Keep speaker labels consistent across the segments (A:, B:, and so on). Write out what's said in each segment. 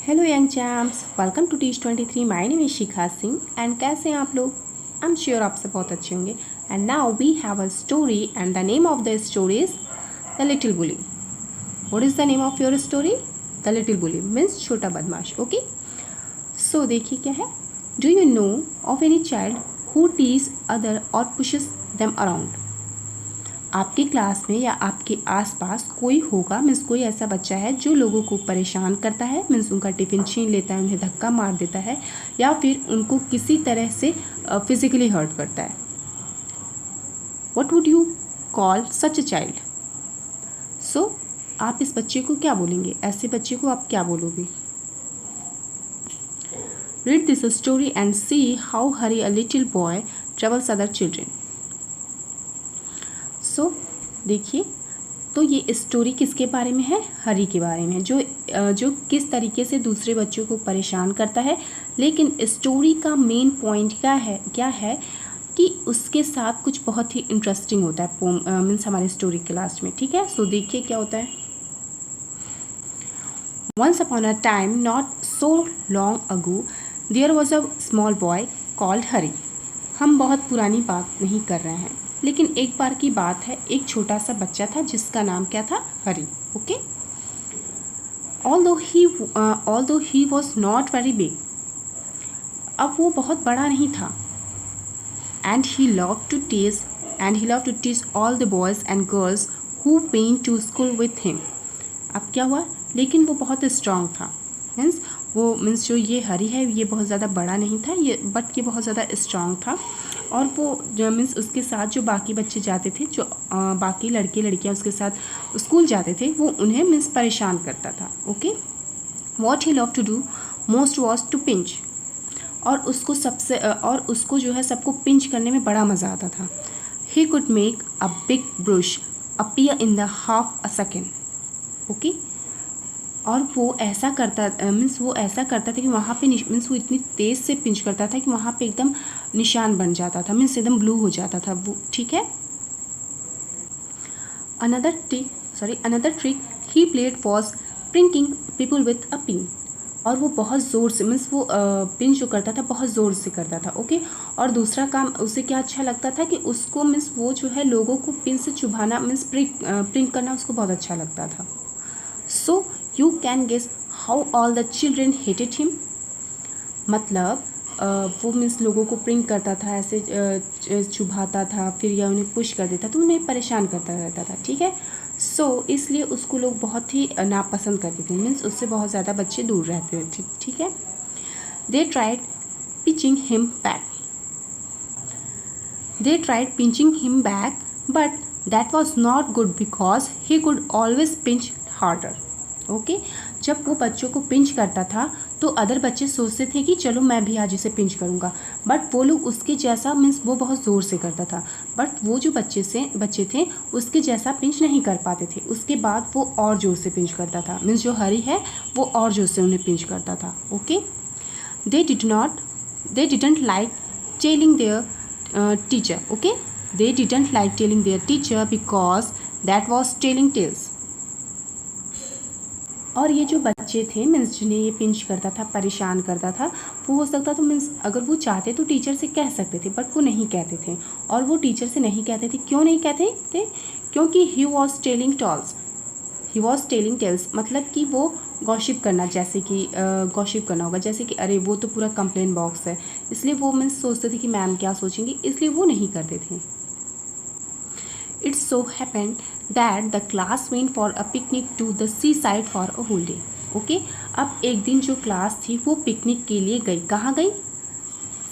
A: Hello young champs, welcome to teach 23। My name is Shikha Singh and कैसे हैं आप लोग। आई एम श्योर आप सब बहुत अच्छे होंगे। And now we have a story and the name of the story is the little bully. What is the name of your story? The little bully means छोटा बदमाश। ओके, सो देखिए क्या है। Do you know of any child who tease other और pushes them around? आपके class में या आपके आसपास कोई होगा, मीन्स कोई ऐसा बच्चा है जो लोगों को परेशान करता है, मीन्स उनका टिफ़िन छीन लेता है, उन्हें धक्का मार देता है या फिर उनको किसी तरह से फिजिकली हर्ट करता है। What would you call such a child? So आप इस बच्चे को क्या बोलेंगे? ऐसे बच्चे को आप क्या बोलोगे? Read this story and see how Hari a little boy travels other children. So देखिए, तो ये स्टोरी किसके बारे में है? हरी के बारे में, जो किस तरीके से दूसरे बच्चों को परेशान करता है। लेकिन स्टोरी का मेन पॉइंट क्या है कि उसके साथ कुछ बहुत ही इंटरेस्टिंग होता है मीन्स हमारे स्टोरी के लास्ट में। ठीक है, सो देखिए क्या होता है। Once upon a time not so long ago there was a small boy called Hari. हम बहुत पुरानी बात नहीं कर रहे हैं, लेकिन एक बार की बात है। एक छोटा सा बच्चा था जिसका नाम क्या था? Hari. Okay, although he was not very big, अब वो बहुत बड़ा नहीं था। And he love to teach all the boys and girls who went to school with him. अब क्या हुआ? लेकिन वो बहुत स्ट्रांग था। मीन्स जो ये हरी है ये बहुत ज़्यादा बड़ा नहीं था, ये बहुत ज़्यादा स्ट्रांग था। और वो मीन्स उसके साथ जो बाकी बच्चे जाते थे, जो बाकी लड़के लड़कियां उसके साथ स्कूल जाते थे, वो उन्हें मीन्स परेशान करता था। Okay, what he love to do most was to pinch. और उसको जो है सबको पिंच करने में बड़ा मज़ा आता था। He could make a big brush appear in the half a second. Okay, और वो ऐसा करता था कि वहाँ पे मीन्स वो इतनी तेज़ से पिंच करता था कि वहाँ पे एकदम निशान बन जाता था, मीन्स एकदम ब्लू हो जाता था वो। ठीक है, another trick he played was pricking people with a pin. और वो बहुत ज़ोर से मीन्स वो पिन जो करता था बहुत ज़ोर से करता था। ओके, और दूसरा काम उसे क्या अच्छा लगता था कि उसको मीन्स वो जो है लोगों को पिन से चुभाना, मीन्स प्रिंक करना उसको बहुत अच्छा लगता था। So you can guess how all the children hated him. मतलब वो मीन्स लोगों को प्रिंक करता था, ऐसे चुभाता था, फिर या उन्हें पुश कर देता, तो उन्हें परेशान करता रहता था। ठीक है, सो इसलिए उसको लोग बहुत ही नापसंद करते थे, मीन्स उससे बहुत ज़्यादा बच्चे दूर रहते थे। ठीक है, they tried pinching him back but that was not good because he could always pinch harder. Okay, जब वो बच्चों को पिंच करता था तो अदर बच्चे सोचते थे कि चलो मैं भी आज इसे पिंच करूँगा, बट वो लोग उसके जैसा मीन्स वो बहुत ज़ोर से करता था, बट वो जो बच्चे थे उसके जैसा पिंच नहीं कर पाते थे। उसके बाद वो और ज़ोर से पिंच करता था, मीन्स जो हरी है वो और ज़ोर से उन्हें पिंच करता था। Okay, they didn't like telling their teacher. Okay, they didn't like telling their teacher because that was telling tales. और ये जो बच्चे थे मीन्स जिन्हें ये पिंच करता था, परेशान करता था, वो हो सकता था मीन्स अगर वो चाहते तो टीचर से कह सकते थे, बट वो नहीं कहते थे। और वो टीचर से नहीं कहते थे, क्यों नहीं कहते थे? क्योंकि ही वॉज टेलिंग टेल्स, मतलब कि वो गॉसिप करना, जैसे कि गॉसिप करना होगा, जैसे कि अरे वो तो पूरा कंप्लेन बॉक्स है, इसलिए वो मीन्स सोचते थे कि मैम क्या सोचेंगी, इसलिए वो नहीं करते थे। It so happened that the class went for a picnic to the seaside for a whole day. Okay, अब एक दिन जो क्लास थी वो पिकनिक के लिए गई। कहाँ गई?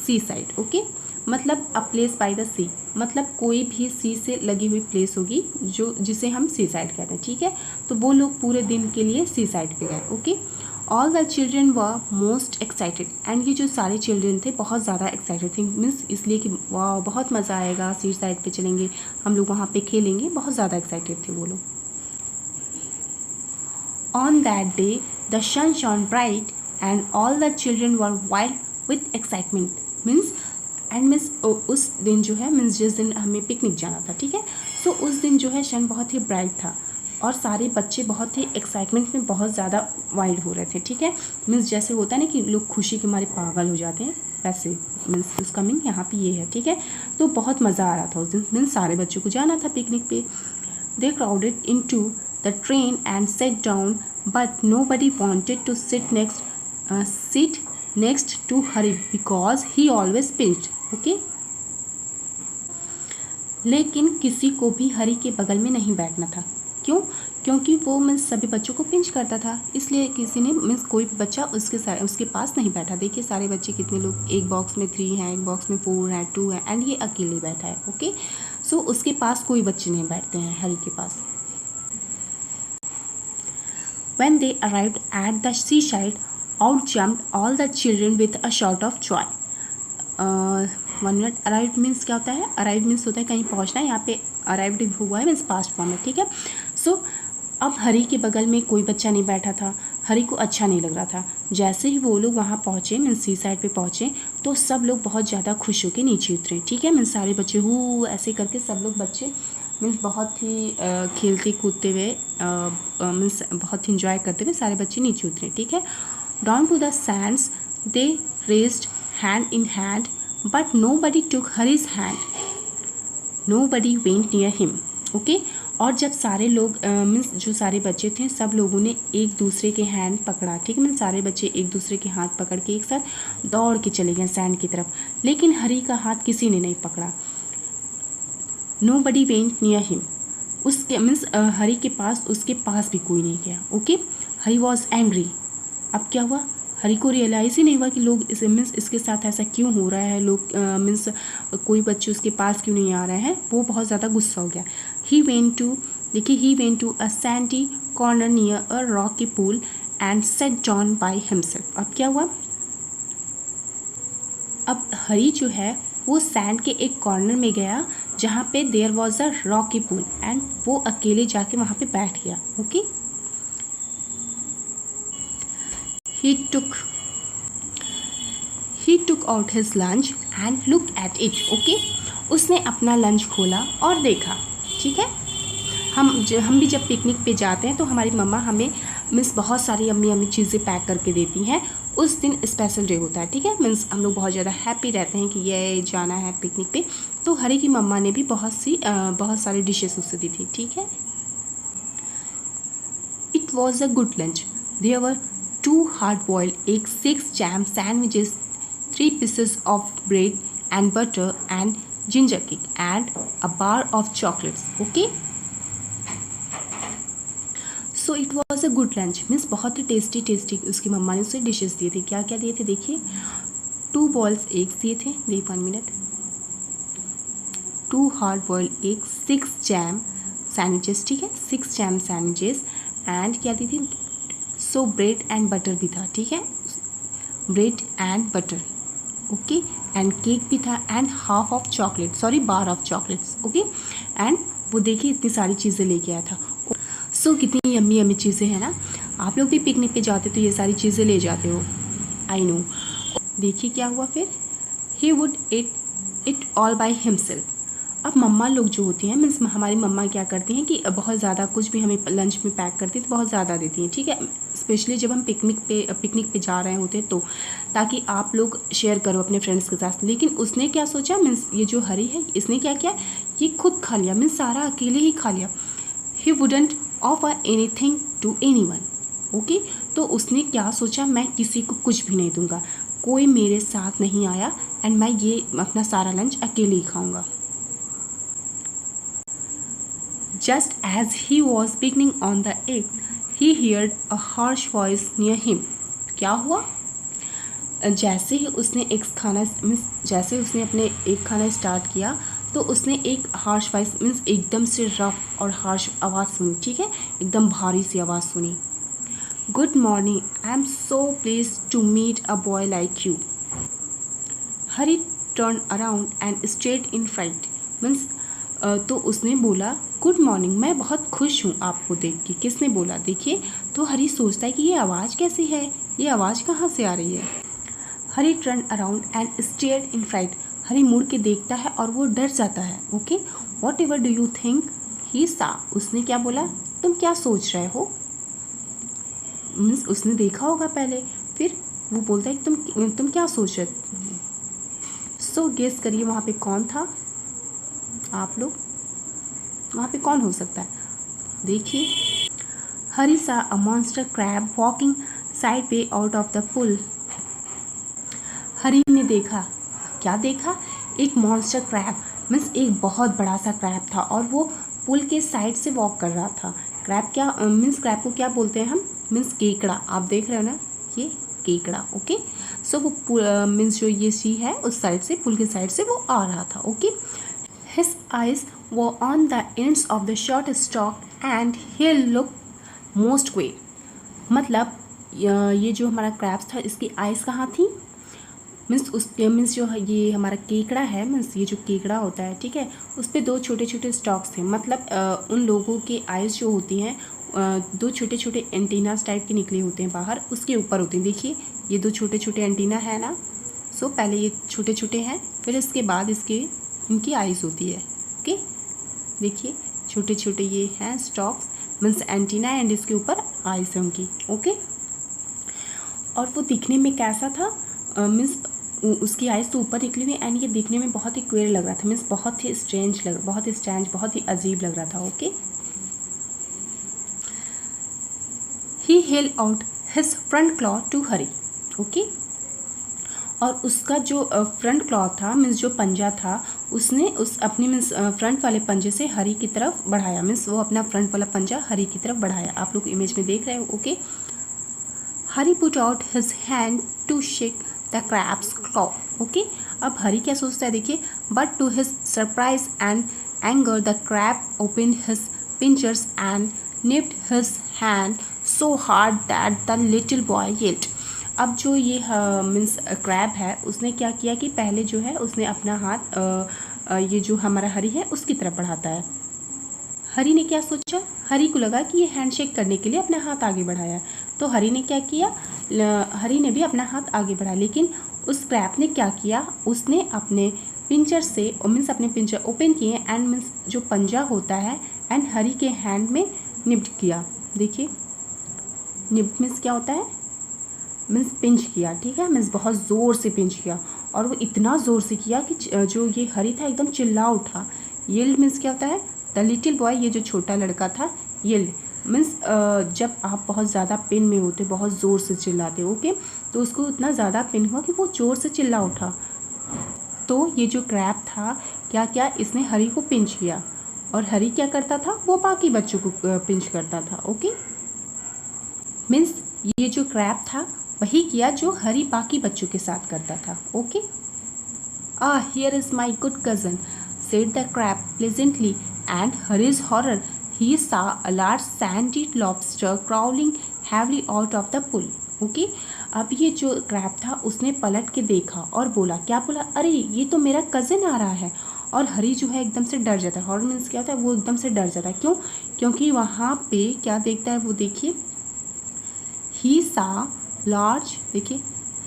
A: सी साइड। ओके, मतलब अ प्लेस बाय द सी, मतलब कोई भी सी से लगी हुई प्लेस होगी जिसे हम सी साइड कहते हैं। ठीक है, तो वो लोग पूरे दिन के लिए सी साइड पे गए। Okay, all the children were most excited, and ये जो सारे चिल्ड्रेन थे बहुत ज़्यादा एक्साइटेड थे, मीन्स इसलिए कि वाह बहुत मज़ा आएगा, सी साइड पे चलेंगे हम लोग, वहाँ पे खेलेंगे, बहुत ज़्यादा एक्साइटेड थे वो लोग। On that day the sun shone bright and all the children were wild with excitement. Means उस दिन जो है मीन्स जिस दिन हमें पिकनिक जाना था, ठीक है, सो उस दिन जो है सन बहुत ही ब्राइट था, और सारे बच्चे बहुत ही एक्साइटमेंट में बहुत ज़्यादा वाइल्ड हो रहे थे, ठीक है। मीन्स जैसे होता है ना कि लोग खुशी के मारे पागल हो जाते हैं, वैसे मीन्स उसका मीन यहाँ पे ये है, ठीक है। तो बहुत मज़ा आ रहा था उस दिन, मीन्स सारे बच्चों को जाना था पिकनिक पे। They crowded into the train and sat down, but nobody wanted to sit next to Hari because he always pinched, okay. लेकिन किसी को भी हरी के बगल में नहीं बैठना था। क्यों? क्योंकि वो मीन्स सभी बच्चों को पिंच करता था, इसलिए किसी ने मीन्स कोई भी बच्चा उसके पास नहीं बैठा। देखिए सारे बच्चे कितने लोग, एक बॉक्स में 3 हैं, एक बॉक्स में 4 हैं, 2 हैं, एंड ये अकेले बैठा है, ओके। सो उसके पास कोई बच्चे नहीं बैठते हैं हरी के पास। When they arrived at the seaside, out jumped all the children with a shout of joy. 1 minute, arrived means क्या होता है? अराइव मीन्स होता है कहीं पहुंचना, यहाँ पे अराइव्ड हुआ है मीन्स पास्ट फॉर्म है, ठीक है। सो अब हरी के बगल में कोई बच्चा नहीं बैठा था, हरी को अच्छा नहीं लग रहा था। जैसे ही वो लोग वहाँ पहुँचे मीन्स सी साइड पे पहुँचे तो सब लोग बहुत ज़्यादा खुश होकर नीचे उतरे, ठीक है। मीन्स सारे बच्चे हु ऐसे करके सब लोग बच्चे मीन्स बहुत ही खेलते कूदते हुए मीन्स बहुत ही इंजॉय करते हुए सारे बच्चे नीचे उतरे, ठीक है। Down to the sands they raced hand in hand, but nobody took Hari's hand, nobody went near him, okay. और जब सारे लोग मीन्स जो सारे बच्चे थे सब लोगों ने एक दूसरे के हैंड पकड़ा, ठीक है। मीन्स सारे बच्चे एक दूसरे के हाथ पकड़ के एक साथ दौड़ के चले गए सैंड की तरफ, लेकिन हरी का हाथ किसी ने नहीं पकड़ा। nobody went near him, उसके मीन्स हरी के पास उसके पास भी कोई नहीं गया, ओके। हरी वॉज एंग्री, अब क्या हुआ? हरी को रियलाइज़ ही नहीं हुआ कि लोग इसे मीन्स इसके साथ ऐसा क्यों हो रहा है, लोग मीन्स कोई बच्चे उसके पास क्यों नहीं आ रहे हैं। वो बहुत ज़्यादा गुस्सा हो गया। He went to a sandy corner near a rocky pool and sat down by himself. अब क्या हुआ? अब हरी जो है वो सैंड के एक कॉर्नर में गया जहाँ पे there was a rocky pool, and वो अकेले जाके वहाँ पे बैठ गया, okay. He took out his lunch and looked at it, okay? उसने अपना लंच खोला और देखा, ठीक है। हम भी जब पिकनिक पे जाते हैं तो हमारी मम्मा हमें मीन्स बहुत सारी अम्मी चीज़ें पैक करके देती हैं। उस दिन स्पेशल डे होता है, ठीक है। मीन्स हम लोग बहुत ज़्यादा हैप्पी रहते हैं कि ये जाना है पिकनिक पे। तो हरी की मम्मा ने भी बहुत सारी डिशेस उससे दी थी, ठीक है। It was a good lunch. There were 2 hard-boiled eggs, 6 jam sandwiches, 3 pieces of bread and butter, and ginger cake, and a bar of chocolates, okay? So it was a good lunch, means बहुत ही tasty उसकी मम्मा ने उसे dishes दिए थे। क्या क्या दिए थे देखिए? 2 बॉल्स एग्स दिए थे, देखिए 1 minute. 2 hard-boiled eggs, 6 jam sandwiches, ठीक है, 6 jam sandwiches, एंड क्या दी थी? सो ब्रेड एंड बटर भी था, ठीक है, bread and butter, okay, and cake भी था, and bar of chocolates, okay. And वो देखिए इतनी सारी चीज़ें लेके आया था। सो कितनी यम्मी चीज़ें हैं ना। आप लोग भी पिकनिक पे जाते तो ये सारी चीज़ें ले जाते हो, आई नो। देखिए क्या हुआ फिर? He would it all bye himself. अब मम्मा लोग जो होती हैं मीन्स हमारी मम्मा क्या करती हैं कि बहुत ज़्यादा कुछ भी हमें लंच में पैक करती हैं तो बहुत ज़्यादा देती हैं, ठीक है। स्पेशली जब हम पिकनिक पे जा रहे होते हैं तो, ताकि आप लोग शेयर करो अपने फ्रेंड्स के साथ। लेकिन उसने क्या सोचा, मीन्स ये जो हरी है इसने क्या किया, ये खुद खा लिया, मीन्स सारा अकेले ही खा लिया। He wouldn't offer anything to anyone, okay. तो उसने क्या सोचा, मैं किसी को कुछ भी नहीं दूंगा, कोई मेरे साथ नहीं आया, एंड मैं ये अपना सारा लंच अकेले ही खाऊंगा। Just as he was beginning on the egg, he heard a harsh voice near him. क्या हुआ? जैसे ही उसने अपने एग खाना स्टार्ट किया तो उसने एक हार्श वॉइस मीन्स एकदम से रफ और हार्श आवाज़ सुनी, ठीक है, एकदम भारी सी आवाज़ सुनी। Good morning, I am so pleased to meet a boy like you. Hari turn around and stared in fright, means तो उसने बोला गुड मॉर्निंग, मैं बहुत खुश हूँ आपको देख के। किसने बोला? देखिए, तो हरी सोचता है कि ये आवाज़ कैसी है, ये आवाज़ कहाँ से आ रही है। Hari turn around and stared in fright, Hari मुड़ के देखता है और वो डर जाता है, okay. What ever do you think he saw, उसने क्या बोला? तुम क्या सोच रहे हो। मीन्स उसने देखा होगा पहले, फिर वो बोलता है कि तुम क्या सोच रहे। सो गेस करिए वहाँ पे कौन था आप लोग, वहाँ पे कौन हो सकता है। देखिए, Hari saw a monster crab walking side way out of the pool. Hari ने देखा, क्या देखा, एक मॉन्स्टर क्रैब, मीन्स एक बहुत बड़ा सा क्रैब था और वो पुल के साइड से वॉक कर रहा था। क्रैब क्या मीन्स, क्रैब को क्या बोलते हैं हम, मीन्स केकड़ा। आप देख रहे हो ना, ये केकड़ा। ओके, सो वो मीन्स जो ये सी है उस साइड से, पुल के साइड से वो आ रहा था। ओके, हिज आइज वो on the ends of the short stock and he look most क्वे। मतलब ये जो हमारा क्रैब्स था इसकी आइज़ कहाँ थी, मीन्स जो ये हमारा केकड़ा है, मीन्स ये जो केकड़ा होता है, ठीक है, उस पर दो छोटे छोटे स्टॉक्स थे। मतलब उन लोगों के आइज़ जो होती हैं दो छोटे छोटे एंटीनास टाइप के निकले होते हैं बाहर, उसके ऊपर होते हैं। देखिए ये दो छोटे छोटे एंटीना है ना, सो पहले ये छोटे छोटे हैं, फिर इसके बाद इनकी आइज़ होती है। ओके, देखिए छोटे छोटे ये हैं स्टॉक्स, मीन्स एंटीना, एंड इसके ऊपर आइज़ है उनकी। ओके, और वो दिखने में कैसा था, मीन्स उसकी आइज़ तो ऊपर निकली हुई, एंड ये दिखने में बहुत ही क्वेर लग रहा था, मीन्स बहुत ही स्ट्रेंज बहुत ही अजीब लग रहा था। Okay, he held out his front claw to Hari. Okay, और उसका जो फ्रंट क्लॉ था, मीन्स जो पंजा था, उसने उस अपने मीन्स फ्रंट वाले पंजे से हरी की तरफ बढ़ाया, मीन्स वो अपना फ्रंट वाला पंजा हरी की तरफ बढ़ाया। आप लोग इमेज में देख रहे हो। Okay, Hari put out his hand to shake the crab's claw. Okay, अब हरी क्या सोचता है, देखिए, but to his surprise and anger the crab open his pinchers and nipped his hand so hard that the little boy yelled. अब जो ये means crab है, उसने क्या किया कि पहले जो है उसने अपना हाथ ये जो हमारा हरी है उसकी तरफ बढ़ाता है। हरी ने क्या सोचा, हरी को लगा कि ये हैंडशेक करने के लिए अपना हाथ आगे बढ़ाया, तो हरी ने क्या किया, हरी ने भी अपना हाथ आगे बढ़ाया। लेकिन उस क्रैब ने क्या किया, उसने अपने पिंचर से मीन्स अपने पिंचर ओपन किए एंड मीन्स जो पंजा होता है एंड हरी के हैंड में निप्ड किया। देखिए, निप्ड मीन्स क्या होता है, मीन्स पिंच किया, ठीक है, मीन्स बहुत ज़ोर से पिंच किया, और वो इतना ज़ोर से किया कि जो ये हरी था एकदम चिल्ला उठा। येल्ड मीन्स क्या होता है, द लिटिल बॉय, ये जो छोटा लड़का था, येल्ड मीन्स जब आप बहुत ज़्यादा पेन में होते, बहुत ज़ोर से चिल्लाते। ओके, तो उसको इतना ज़्यादा पेन हुआ कि वो ज़ोर से चिल्ला उठा। तो ये जो क्रैब था, क्या क्या, इसने हरी को पिंच किया, और हरी क्या करता था, वो बाकी बच्चों को पिंच करता था। ओके, मीन्स ये जो क्रैब था वही किया जो हरी बाकी बच्चों के साथ करता था। Okay, here is my good cousin, said the crab pleasantly, and hurry's horror, he saw a large sandy lobster crawling heavily out of the pool. Okay, अब ये जो क्रैब था उसने पलट के देखा और बोला, क्या बोला, अरे ये तो मेरा कज़न आ रहा है। और हरी जो है एकदम से डर जाता है। हॉरर मीन्स क्या होता है, वो एकदम से डर जाता है। क्यों, क्योंकि वहाँ पे क्या देखता है वो, देखिए, ही सा लार्ज, देखिए,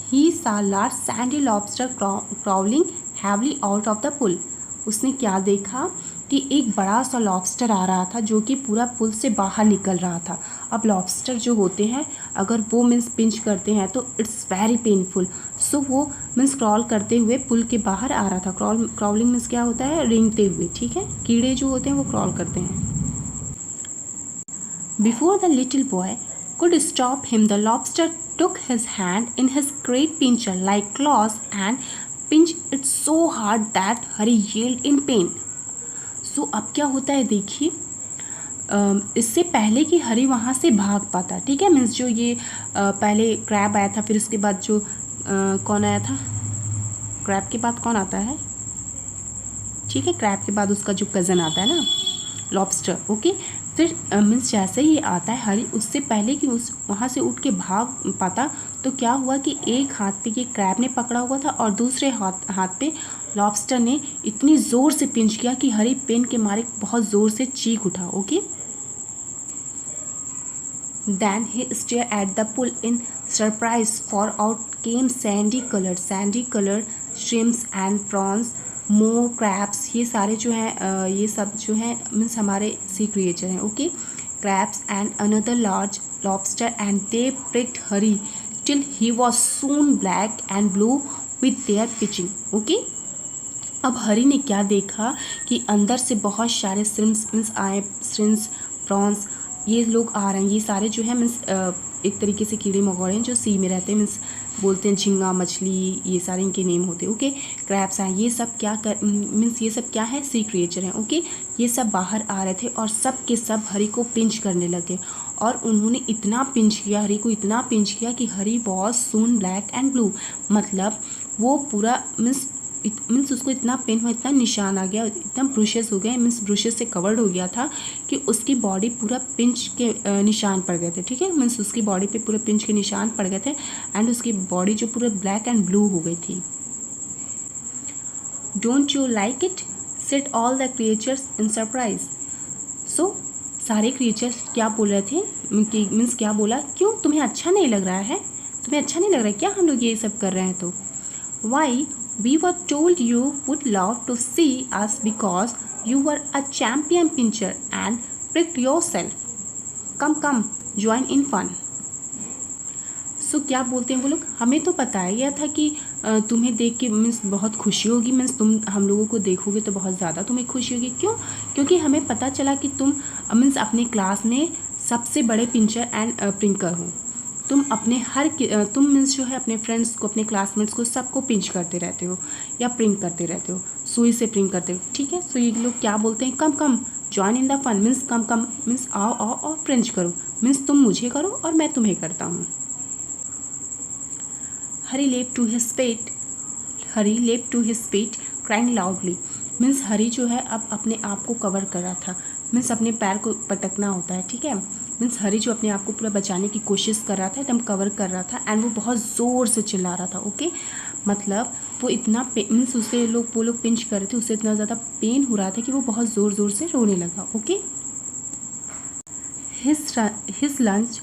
A: he saw large sandy lobster crawling heavily out of the pool. उसने क्या देखा कि एक बड़ा सा लॉबस्टर आ रहा था जो कि पूरा पुल से बाहर निकल रहा था। अब लॉबस्टर जो होते हैं, अगर वो मीन्स पिंच करते हैं तो इट्स वेरी पेनफुल, सो वो मीन्स क्रॉल करते हुए पुल के बाहर आ रहा था। क्राउलिंग मीन्स क्या होता है, रेंगते हुए, ठीक है, कीड़े जो होते हैं वो क्रॉल करते हैं। Before the little boy could stop him, the lobster took his hand in his great pincher like claws and pinched it so hard that Hari yelled in pain. So अब क्या होता है, देखिए, इससे पहले कि हरी वहाँ से भाग पाता, ठीक है, मीन्स जो ये पहले क्रैब आया था, फिर उसके बाद जो कौन आया था, क्रैब के बाद कौन आता है, ठीक है, क्रैब के बाद उसका जो कज़न आता है ना, लॉबस्टर। ओके, फिर मीन्स जैसे ही आता है हरी, उससे पहले कि उस वहाँ से उठ के भाग पाता, तो क्या हुआ कि एक हाथ पे ये क्रैब ने पकड़ा हुआ था और दूसरे हाथ पे लॉबस्टर ने इतनी ज़ोर से पिंच किया कि हरी पेन के मारे बहुत ज़ोर से चीख उठा। Okay, then he stare at the pool in surprise, for out came sandy colour shrimps and prawns, more crabs. ये सारे जो हैं ये सब जो हैं मीन्स हमारे सी क्रिएचर हैं। Okay, crabs and another large lobster, and they pricked Harry till he was soon black and blue with their pitching. Okay. अब हरी ने क्या देखा कि अंदर से बहुत सारे श्रिम्स मीन्स आए, श्रिम्स, प्रॉन्स, ये लोग आ रहे हैं, ये सारे जो है मीन्स एक तरीके से कीड़े मकोड़े हैं जो सी में रहते हैं, मीन्स बोलते हैं झींगा मछली, ये सारे इनके नेम होते हैं। ओके, क्रैब्स हैं, ये सब क्या कर मीन्स ये सब क्या है, सी क्रिएचर हैं। ओके, ये सब बाहर आ रहे थे और सब के सब हरी को पिंच करने लगे और उन्होंने इतना पिंच किया, हरी को इतना पिंच किया कि Hari was soon black and blue, मतलब वो पूरा मीन्स उसको इतना पेन हुआ, इतना निशान आ गया, इतना ब्रुशेस हो गए, मीन्स ब्रुशेस से कवर्ड हो गया था कि उसकी बॉडी पूरा पिंच के निशान पड़ गए थे। ठीक है, मीन्स उसकी बॉडी पे पूरे पिंच के निशान पड़ गए थे एंड उसकी बॉडी जो पूरा ब्लैक एंड ब्लू हो गई थी। Don't you like it, said all the creatures in surprise. So सारे क्रिएचर्स क्या बोल रहे थे कि मीन्स क्या बोला, क्यों तुम्हें अच्छा नहीं लग रहा है, तुम्हें अच्छा नहीं लग रहा है क्या हम लोग ये सब कर रहे हैं? तो Y we were told you would love to see us because you were a champion pincher and pricked yourself. Come, join in fun. सो क्या बोलते हैं वो लोग, हमें तो बताया गया था कि तुम्हें देख के मीन्स बहुत खुशी होगी, मीन्स तुम हम लोगों को देखोगे तो बहुत ज़्यादा तुम्हें खुशी होगी। क्यों? क्योंकि हमें पता चला कि तुम मीन्स अपने क्लास में सबसे बड़े पिंचर एंड प्रिंकर हो। तुम अपने तुम मीन्स जो है अपने फ्रेंड्स को, अपने क्लासमेट्स को, सबको पिंच करते रहते हो या प्रिंक करते रहते हो, सुई से प्रिंक करते हो। ठीक है, सो ये लोग क्या बोलते हैं, come join in the fun, means come means आओ और प्रिंच करो, मीन्स तुम मुझे करो और मैं तुम्हें करता हूँ। Hari leapt to his pet crying loudly, means Hari जो है अब अपने आप को कवर कर रहा था, मीन्स अपने पैर को पटकना होता है। ठीक है, मीन्स हरी जो अपने आप को पूरा बचाने की कोशिश कर रहा था, एकदम कवर कर रहा था एंड वो बहुत ज़ोर से चिल्ला रहा था। ओके, मतलब वो इतना मीन्स उसे वो लोग पिंच कर रहे थे, उसे इतना ज़्यादा पेन हो रहा था कि वो बहुत ज़ोर से रोने लगा। Okay, his lunch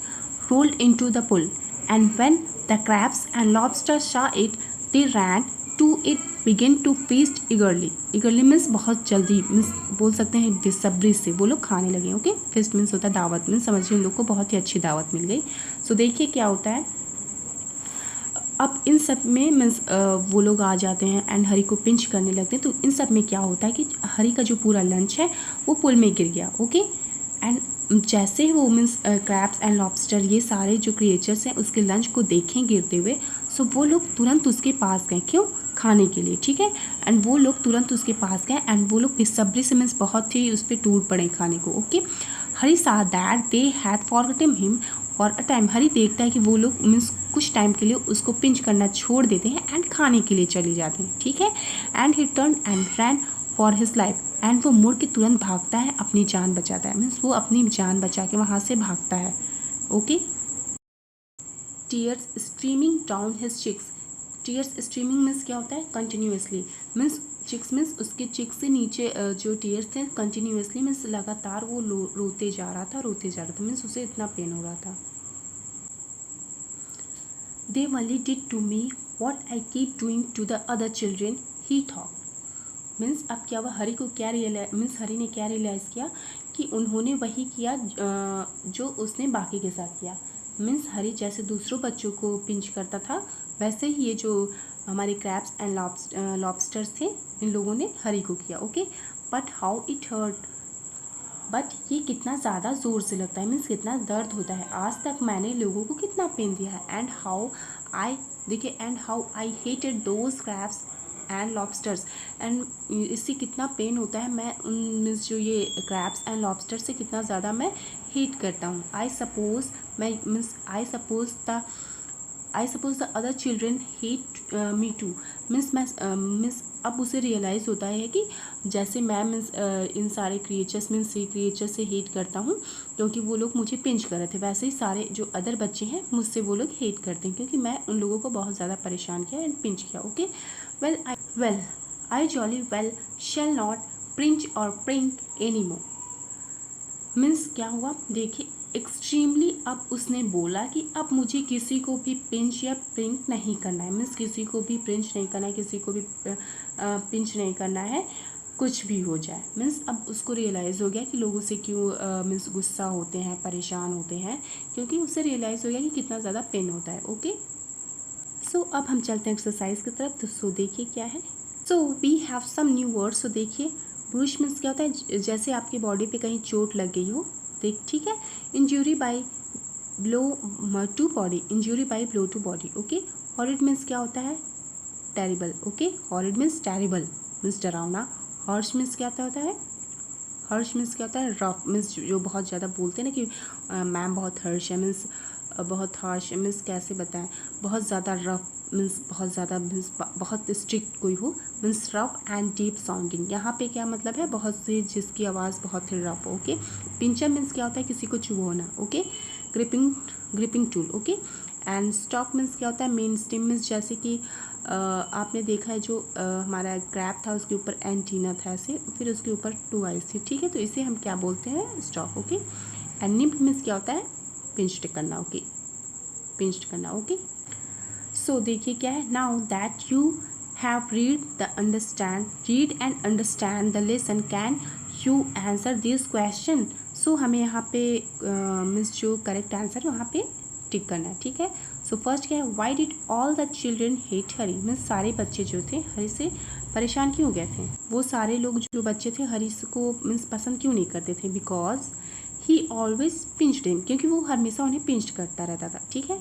A: rolled into the pool, and when the crabs and lobsters saw it, they ran to it, began to feast eagerly. Eagerly means बहुत जल्दी, मीन्स बोल सकते हैं बेसब्री से वो लोग खाने लगे। ओके, feast मीन्स होता है दावत, मीन्स समझिए उन लोग को बहुत ही अच्छी दावत मिल गई। सो देखिए क्या होता है, अब इन सब में मीन्स वो लोग आ जाते हैं एंड हरी को पिंच करने लगते हैं। तो इन सब में क्या होता है कि हरी का जो पूरा लंच है वो पुल में गिर गया। ओके, एंड जैसे ही वो मीन्स क्रैब्स एंड लॉबस्टर ये सारे जो क्रिएचर्स हैं उसके लंच को देखें गिरते हुए, सो वो लोग तुरंत उसके पास गए, क्यों? खाने के लिए। ठीक है, एंड वो लोग तुरंत उसके पास गए एंड वो लोग बेसब्री से मीन्स बहुत ही उस पर टूट पड़े खाने को। Okay, Hari saw that they had forgotten him for a time, Hari देखता है कि वो लोग मीन्स कुछ टाइम के लिए उसको पिंच करना छोड़ देते हैं एंड खाने के लिए चले जाते हैं। ठीक है, and he turn and ran for his life, and वो मुड़ के तुरंत भागता है, अपनी जान बचाता है, मीन्स वो अपनी जान बचा के वहाँ से भागता है। Okay, tears streaming down his cheeks, tears streaming means क्या होता है, कंटिन्यूसली, मीन्स चिक्स मीन्स उसके चिक से नीचे जो टीयर्स थे कंटिन्यूसली मीन्स लगातार वो रोते जा रहा था मीन्स उसे इतना पेन हो रहा था। They only did to me what I keep doing to the other children, he thought, means अब क्या हुआ, हरी को क्या मीन्स हरी ने क्या रियलाइज़ किया कि उन्होंने वही किया जो उसने बाकी के साथ किया। मीन्स हरी जैसे दूसरों बच्चों को पिंच करता था वैसे ही ये जो हमारे क्रैब्स एंड लॉबस्टर्स थे इन लोगों ने हरी को किया। Okay, but how it hurt, but ये कितना ज़्यादा ज़ोर से लगता है, मीन्स कितना दर्द होता है, आज तक मैंने लोगों को कितना पेन दिया है। And how I hated those crabs and lobsters, and इससे कितना पेन होता है, मैं उन मीन्स जो ये क्रैब्स एंड लॉबस्टर से कितना ज़्यादा मैं हेट करता हूँ। I suppose the other children hate me too, means अब उसे रियलाइज़ होता है कि जैसे मैं मीन्स इन सारे क्रिएचर्स मीन्स सी क्रिएचर से हेट करता हूँ क्योंकि वो लोग मुझे पिंच कर रहे थे, वैसे ही सारे जो अदर बच्चे हैं मुझसे वो लोग हेट करते हैं क्योंकि मैं उन लोगों को बहुत ज़्यादा परेशान किया एंड पिंच किया। Okay, well I jolly well shall not pinch or prink anymore, means क्या हुआ, देखिए एक्सट्रीमली अब उसने बोला कि अब मुझे किसी को भी पिंच या प्रिंक नहीं करना है, मीन्स किसी को भी पिंच नहीं करना है, किसी को भी पिंच नहीं करना है। कुछ भी हो जाए, मीन्स अब उसको रियलाइज़ हो गया कि लोग उसे क्यों मीन्स गुस्सा होते हैं, परेशान होते हैं, क्योंकि उसे रियलाइज़ हो गया कि कितना ज़्यादा पेन होता है। ओके, सो अब हम चलते हैं एक्सरसाइज की तरफ। तो सो देखिए क्या है। So we have some new words. So देखिए, ब्रूश मीन्स क्या होता है, जैसे आपकी बॉडी पे कहीं चोट लग गई हो, देख ठीक है। Injury by blow to body, injury by blow to body. Okay, horrid means क्या होता है, terrible. Okay, horrid means terrible, means डरावना। हर्श मीन्स क्या होता है, हर्ष मीन्स क्या होता है, रफ मीन्स जो बहुत ज़्यादा बोलते हैं ना कि मैम बहुत हर्ष है, मीन्स बहुत हार्श है, मीन्स कैसे बताएं, बहुत ज़्यादा रफ मीन्स बहुत ज़्यादा मीन्स बहुत स्ट्रिक्ट कोई हो, means rough and deep sounding. यहाँ पे क्या मतलब है, बहुत से जिसकी आवाज़ बहुत ही रफ हो। ओके, पिंचर मीन्स क्या होता है, किसी को चुभोना। Okay, gripping gripping tool. Okay, and stalk means क्या होता है, मेन स्टेम मीन्स जैसे कि आपने देखा है जो हमारा क्रैब था उसके ऊपर एंटीना था ऐसे, फिर उसके ऊपर 2 आइज थी, ठीक है, तो इसे हम क्या बोलते हैं, stalk. Okay, and nip means क्या होता है, पिंच्ड करना। ओके, पिंच्ड करना। ओके, सो देखिए क्या है, now that you have read and understand the lesson, can you answer this question. So हमें यहाँ पे मीन्स जो करेक्ट आंसर है वहाँ पे टिक करना है, ठीक है। सो फर्स्ट क्या है, why did all the children hate Hari, means सारे बच्चे जो थे हरी से परेशान क्यों हो गए थे, वो सारे लोग जो बच्चे थे हरी को मीन्स पसंद क्यों नहीं करते थे, because he always pinched him, क्योंकि वो हमेशा उन्हें पिंच करता रहता था, ठीक है।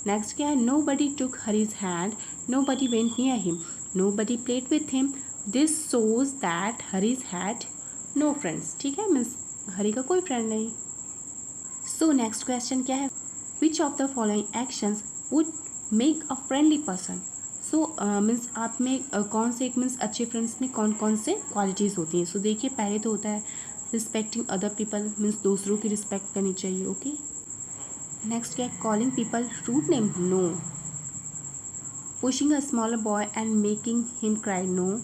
A: नेक्स्ट क्या है, nobody took Hari's hand, nobody went near him, nobody played with him, this shows that Hari's had no friends, ठीक है, मीन्स हरी का कोई फ्रेंड नहीं। सो नेक्स्ट क्वेश्चन क्या है, which of the following actions would make a friendly person. So means आप में कौन से एक मीन्स अच्छे फ्रेंड्स में कौन कौन से क्वालिटीज़ होती हैं। सो देखिए, पहले तो होता है रिस्पेक्टिंग अदर पीपल, मीन्स दूसरों की रिस्पेक्ट करनी चाहिए। ओके, नेक्स्ट क्या है, calling people rude name, no. Pushing a smaller boy and making him cry, no.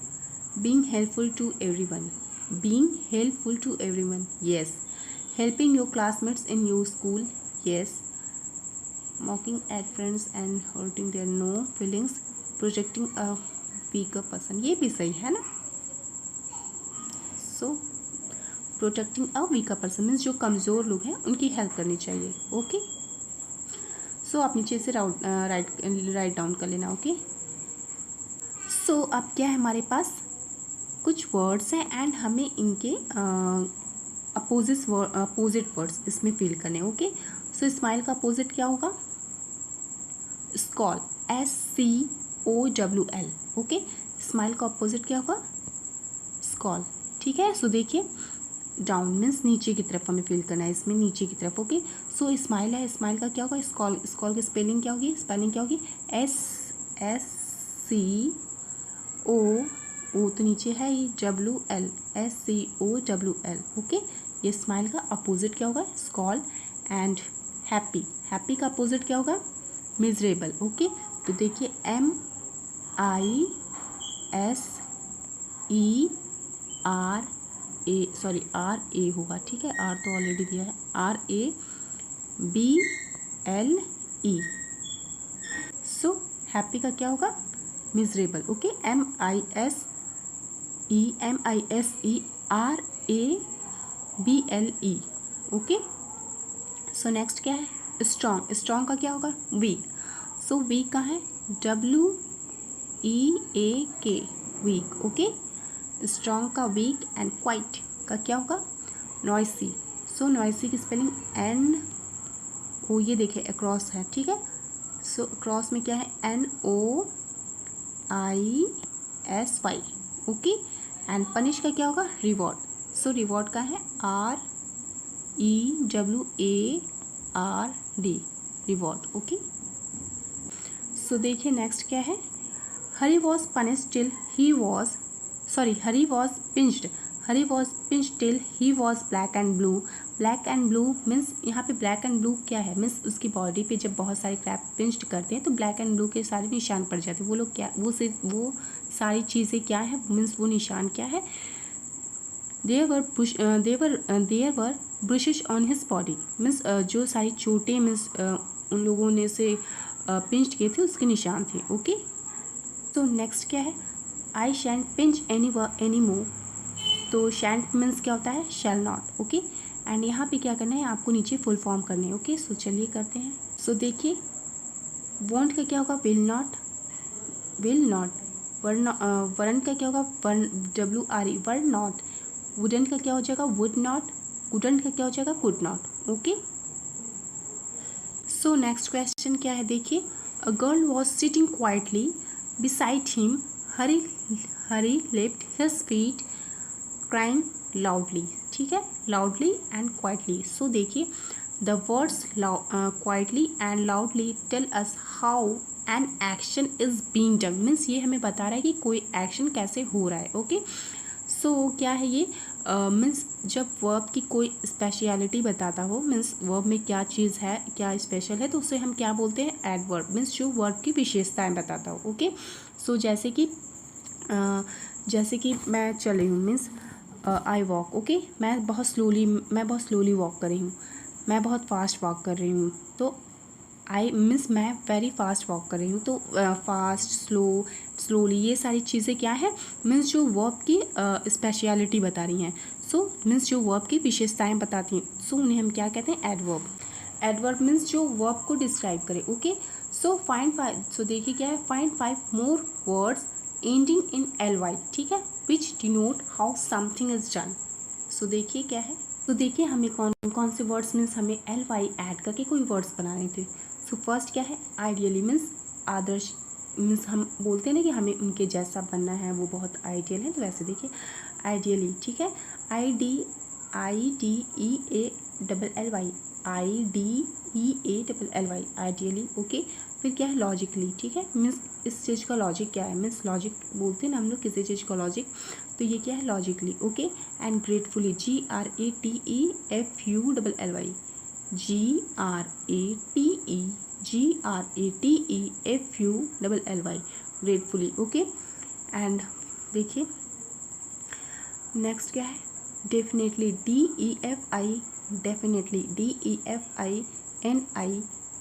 A: Being helpful to everyone, being helpful to everyone, yes. Helping your classmates in your school, yes. mocking at friends and hurting their no feelings, projecting a weaker person, ये भी सही है ना। So protecting a weaker person means जो कमज़ोर लोग हैं उनकी हेल्प करनी चाहिए। ओके, सो आप नीचे से राइट डाउन कर लेना। ओके, सो अब क्या है, हमारे पास कुछ वर्ड्स हैं एंड हमें इनके अपोजिट वर्ड्स इसमें फिल करने। ओके, सो स्माइल का अपोजिट क्या होगा, स्कॉल, SCOWL। ओके, स्माइल का अपोजिट क्या होगा, स्कॉल, ठीक है। सो देखिए, डाउन मीन्स नीचे की तरफ हमें फील करना है, इसमें नीचे की तरफ। ओके, सो स्माइल है, स्माइल का क्या होगा, स्कॉल, स्कॉल की स्पेलिंग क्या होगी, स्पेलिंग क्या होगी, SSCO, तो नीचे है ये WL, SCOWL। ओके, ये स्माइल का अपोजिट क्या होगा, स्कॉल। एंड हैप्पी, हैप्पी का अपोजिट क्या होगा, मिजरेबल। ओके, तो देखिए RA होगा, ठीक है, R तो ऑलरेडी दिया है, RABLE। सो हैप्पी का क्या होगा, miserable. Okay, MISERABLE। Okay, so next क्या है, स्ट्रॉन्ग, स्ट्रॉन्ग का क्या होगा, वीक। सो वीक का है WEAK, वीक। ओके, स्ट्रॉन्ग का वीक। एंड क्वाइट का क्या होगा, नॉइसी। सो नॉइसी की स्पेलिंग NO, ये देखिए अक्रॉस है, ठीक है। सो अक्रॉस में क्या है, NOISY। ओके, एंड पनिश का क्या होगा, रिवॉर्ड। सो रिवॉर्ड का है REWARD, रिवॉर्ड। ओके, सो देखिए नेक्स्ट क्या है, Hari was punished till he was, Hari was pinched till he was black and blue. Black and blue means यहाँ पे ब्लैक एंड ब्लू क्या है, मीन्स उसकी बॉडी पे जब बहुत सारे क्रैप पिंच्ड करते हैं तो ब्लैक एंड ब्लू के सारे निशान पड़ जाते हैं। वो लोग क्या, वो सारी चीज़ें क्या है, मीन्स वो निशान क्या है, there were bruises on his body, means जो सारी चोटें मीन्स उन लोगों ने से पिंच किए थे उसके निशान थे। ओके, तो नेक्स्ट क्या है, आई शैंट पिंच एनी मोर तो शैंट मीन्स क्या होता है, शैल नॉट, ओके। एंड यहाँ पे क्या करना है, आपको नीचे फुल फॉर्म करने हैं, ओके। सो चलिए करते हैं। सो देखिए वॉन्ट का क्या होगा, विल नॉट, विल नॉट। वरन का क्या होगा, WRE, वर नॉट। वुडन का क्या हो जाएगा, वुड नॉट। कुडंट का क्या हो जाएगा, could not, okay. So next question क्या है, देखिए a girl was sitting quietly beside him, Hari left his feet crying loudly, ठीक है, लाउडली एंड क्वाइटली। सो देखिए the words quietly and loudly tell us how an action is being done, means ये हमें बता रहा है कि कोई एक्शन कैसे हो रहा है, ओके। सो क्या है ये, मीन्स जब वर्ब की कोई स्पेशलिटी बताता हो, मीन्स वर्ब में क्या चीज़ है, क्या स्पेशल है, तो उसे हम क्या बोलते हैं, एडवर्ब, मीन्स जो वर्ब की विशेषताएं बताता हो, ओके। सो जैसे कि मैं चल रही हूँ, मीन्स आई वॉक, ओके, मैं बहुत स्लोली वॉक कर रही हूँ, मैं बहुत फास्ट वॉक कर रही हूँ, तो आई मीन्स मैं वेरी फास्ट वॉक कर रही हूँ, तो फास्ट, स्लोली, ये सारी चीज़ें क्या है, मीन्स जो वर्ब की स्पेशलिटी बता रही हैं। सो मीन्स जो वर्ब की विशेषताएं बताती हैं, सो उन्हें हम क्या कहते हैं, एडवर्ब। एडवर्ब मीन्स जो वर्ब को डिस्क्राइब करे, ओके। सो फाइंड 5, सो देखिए क्या है, find 5 more words ending in ly, ठीक है, which denote how something is done. So देखिए क्या है, तो देखिए हमें कौन कौन से वर्ड्स, मीन्स हमें ly ऐड करके कोई वर्ड्स बनाने थे। सो फर्स्ट क्या है, आइडियली, मीन्स आदर्श, मीन्स हम बोलते हैं ना कि हमें उनके जैसा बनना है, वो बहुत आइडियल है, तो वैसे देखिए आइडियली, ठीक है, IDEALLY, IDEALLY, आइडियली, ओके। फिर क्या है, लॉजिकली, ठीक है, मीन्स इस चीज़ का लॉजिक क्या है, मीन्स लॉजिक बोलते हैं ना हम लोग किसी चीज़ का लॉजिक, तो ये क्या है, logically, okay. And gratefully, GRATEFULLY, GRATEFULLY, gratefully, okay. And देखिए नेक्स्ट क्या है, definitely, DEFI, definitely,